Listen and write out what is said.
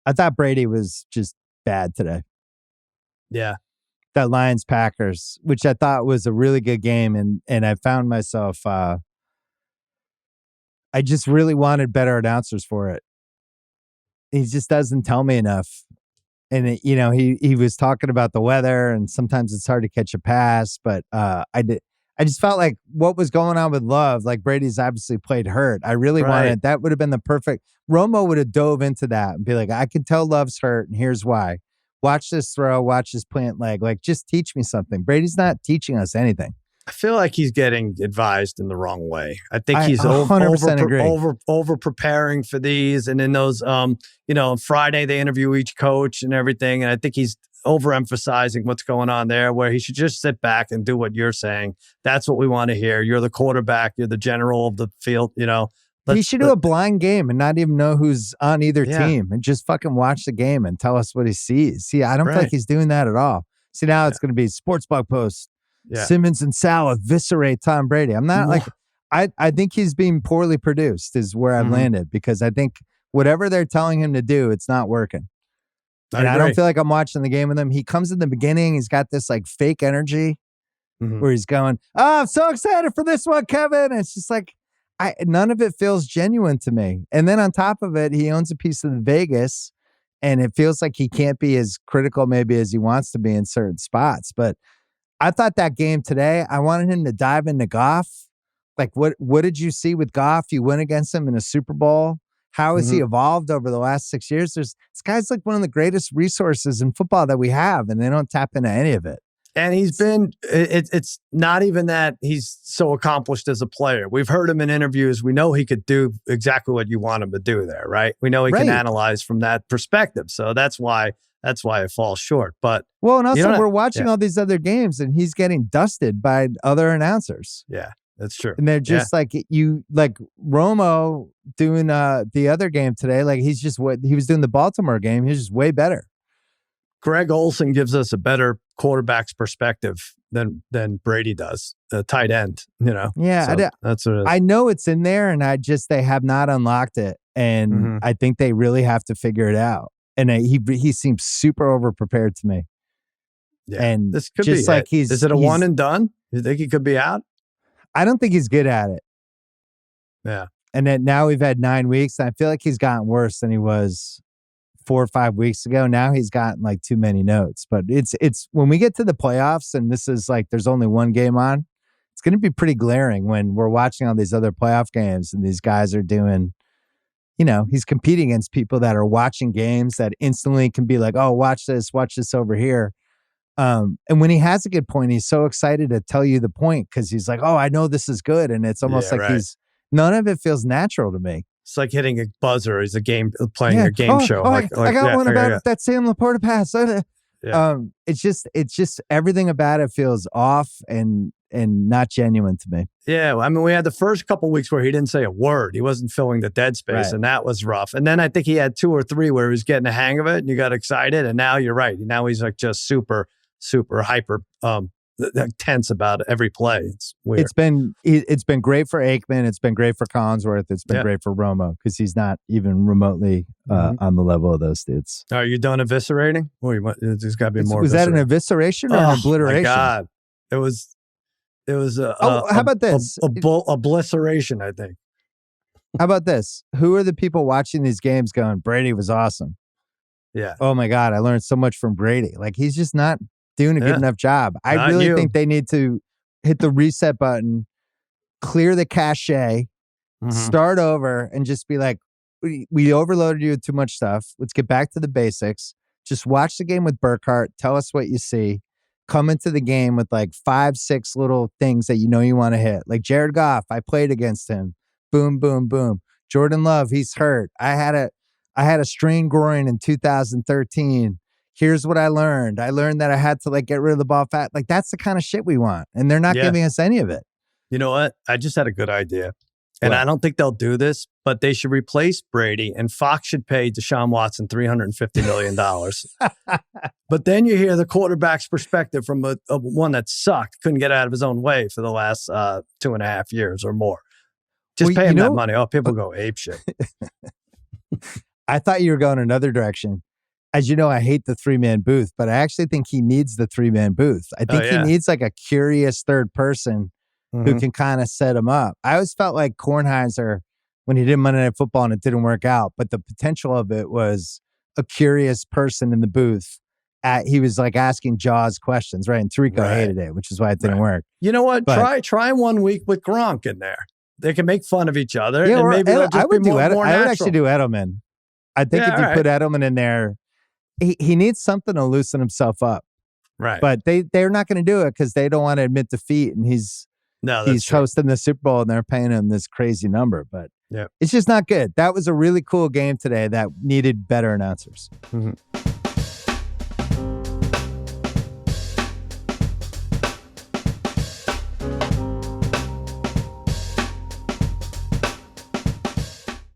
I thought Brady was just bad today. Yeah. That Lions Packers, which I thought was a really good game, and I found myself I just really wanted better announcers for it. He just doesn't tell me enough. And he was talking about the weather, and sometimes it's hard to catch a pass, but I just felt like what was going on with Love, like Brady's obviously played hurt. I really wanted, that would have been the perfect, Romo would have dove into that and be like, I can tell Love's hurt and here's why. Watch this throw, watch this plant leg. Like, just teach me something. Brady's not teaching us anything. I feel like he's getting advised in the wrong way. I think he's 100% over preparing for these. And in those, Friday they interview each coach and everything. And I think he's overemphasizing what's going on there, where he should just sit back and do what you're saying. That's what we want to hear. You're the quarterback. You're the general of the field. He should do a blind game and not even know who's on either team and just fucking watch the game and tell us what he sees. See, I don't feel like he's doing that at all. See, now it's going to be sports blog posts. Yeah. Simmons and Sal eviscerate Tom Brady. I'm not like, I think he's being poorly produced is where I've landed, because I think whatever they're telling him to do, it's not working. And I don't feel like I'm watching the game with him. He comes in the beginning, he's got this like fake energy where he's going, oh, I'm so excited for this one, Kevin. And it's just like, none of it feels genuine to me. And then on top of it, he owns a piece of Vegas, and it feels like he can't be as critical maybe as he wants to be in certain spots. But I thought that game today, I wanted him to dive into Goff. Like, what did you see with Goff? You went against him in a Super Bowl. How has he evolved over the last 6 years? This guy's like one of the greatest resources in football that we have, and they don't tap into any of it. And he's been, it's not even that he's so accomplished as a player. We've heard him in interviews. We know he could do exactly what you want him to do there, right? We know he can analyze from that perspective. So that's why it falls short. But and also we're watching all these other games, and he's getting dusted by other announcers. Yeah, that's true. And they're just like Romo doing the other game today. Like, he's just what he was doing the Baltimore game. He's just way better. Greg Olsen gives us a better quarterback's perspective than Brady does, the tight end, Yeah, so I know it's in there, and they have not unlocked it, and I think they really have to figure it out. And he seems super over prepared to me. Yeah, and this could just be like it. Is it a one and done? You think he could be out? I don't think he's good at it. Yeah, and then now we've had 9 weeks, and I feel like he's gotten worse than he was 4 or 5 weeks ago. Now he's gotten like too many notes. But it's when we get to the playoffs, and this is like there's only one game on, it's going to be pretty glaring when we're watching all these other playoff games and these guys are doing, he's competing against people that are watching games that instantly can be like, oh, watch this over here. And when he has a good point, he's so excited to tell you the point because he's like, oh, I know this is good. And it's almost none of it feels natural to me. It's like hitting a buzzer. He's playing a game show. I got one about that Sam Laporta pass. It's just everything about it feels off and not genuine to me. Yeah, I mean, we had the first couple of weeks where he didn't say a word. He wasn't filling the dead space, and that was rough. And then I think he had 2 or 3 where he was getting the hang of it, and you got excited. And now you're right. Now he's like just super, super hyper tense about every play. It's weird. It's been great for Aikman. It's been great for Collinsworth. It's been great for Romo because he's not even remotely on the level of those dudes. Are you done eviscerating? There's got to be more. Was that an evisceration or an obliteration? My God, it was how about this? Obliteration, I think. How about this? Who are the people watching these games going, Brady was awesome? Yeah. Oh my God, I learned so much from Brady. Like, he's just not doing a good enough job. I really think they need to hit the reset button, clear the cachet, start over, and just be like, we overloaded you with too much stuff. Let's get back to the basics. Just watch the game with Burkhardt. Tell us what you see. Come into the game with like 5, 6 little things that you want to hit. Like Jared Goff, I played against him. Boom, boom, boom. Jordan Love, he's hurt. I had a strained groin in 2013. Here's what I learned. I learned that I had to like get rid of the ball fat. Like, that's the kind of shit we want. And they're not giving us any of it. You know what? I just had a good idea. And I don't think they'll do this, but they should replace Brady, and Fox should pay Deshaun Watson $350 million. But then you hear the quarterback's perspective from a one that sucked, couldn't get out of his own way for the last 2.5 years or more. Just pay him that money. Oh, people go ape shit. I thought you were going another direction. As you know, I hate the 3-man booth, but I actually think he needs the 3-man booth. I think he needs like a curious third person who can kind of set him up. I always felt like Kornheiser, when he did Monday Night Football and it didn't work out, but the potential of it was a curious person in the booth. He was like asking Jaws questions, right? And Tirico hated it, which is why it didn't work. You know what? Try 1 week with Gronk in there. They can make fun of each other. Yeah, and maybe they'll just be more natural. I would actually do Edelman. I think if you put Edelman in there, he needs something to loosen himself up. Right. But they're not going to do it because they don't want to admit defeat. And he's hosting the Super Bowl and they're paying him this crazy number. But it's just not good. That was a really cool game today that needed better announcers.